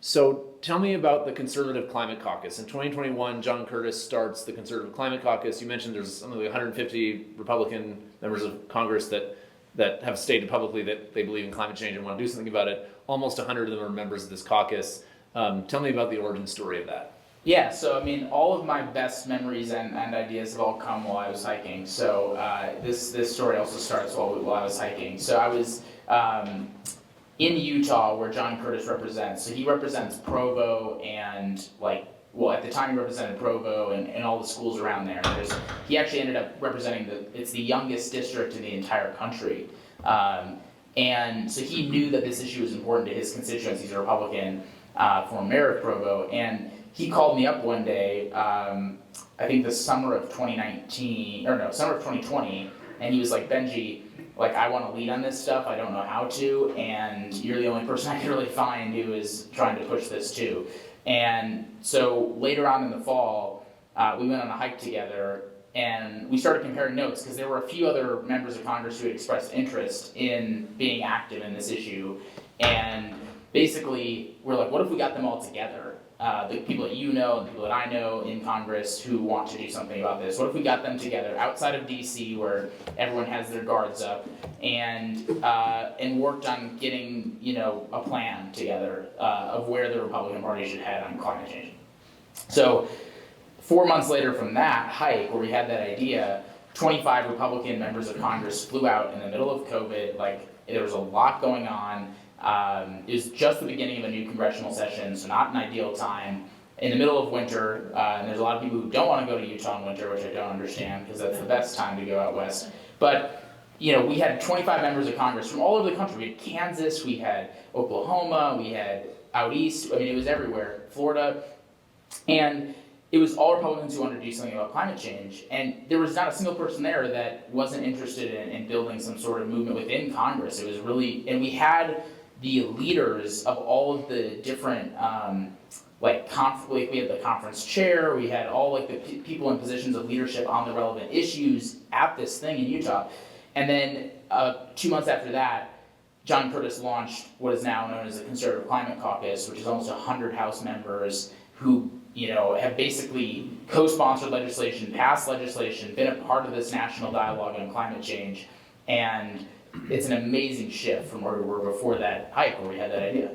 So tell me about the Conservative Climate Caucus. In 2021, John Curtis starts the Conservative Climate Caucus. You mentioned there's something like 150 Republican members of Congress that have stated publicly that they believe in climate change and want to do something about it. Almost 100 of them are members of this caucus. Tell me about the origin story of that. Yeah, so I mean, all of my best memories and ideas have all come while I was hiking. So this story also starts while I was hiking. So I was in Utah, where John Curtis represents. So he represents Provo and at the time he represented Provo and all the schools around there. He actually ended up representing it's the youngest district in the entire country. And so he knew that this issue was important to his constituents. He's a Republican, former mayor of Provo, and he called me up one day, I think the summer of 2020, and he was like, Benji, I want to lead on this stuff, I don't know how to, and you're the only person I can really find who is trying to push this too. And so later on in the fall, we went on a hike together, and we started comparing notes, because there were a few other members of Congress who had expressed interest in being active in this issue, and basically, we're like, what if we got them all together? The people that you know, and the people that I know in Congress who want to do something about this. What if we got them together outside of DC, where everyone has their guards up, and worked on getting a plan together of where the Republican Party should head on climate change. So 4 months later from that hike, where we had that idea, 25 Republican members of Congress flew out in the middle of COVID. There was a lot going on. It was just the beginning of a new congressional session, so not an ideal time. In the middle of winter, and there's a lot of people who don't want to go to Utah in winter, which I don't understand, because that's the best time to go out west. But we had 25 members of Congress from all over the country. We had Kansas, we had Oklahoma, we had out east. I mean, it was everywhere, Florida, and it was all Republicans who wanted to do something about climate change. And there was not a single person there that wasn't interested in building some sort of movement within Congress. It was really, and we had the leaders of all of the different, we had the conference chair, we had all the people in positions of leadership on the relevant issues at this thing in Utah. And then 2 months after that, John Curtis launched what is now known as the Conservative Climate Caucus, which is almost 100 House members who have basically co-sponsored legislation, passed legislation, been a part of this national dialogue on climate change, and it's an amazing shift from where we were before that hike, where we had that idea.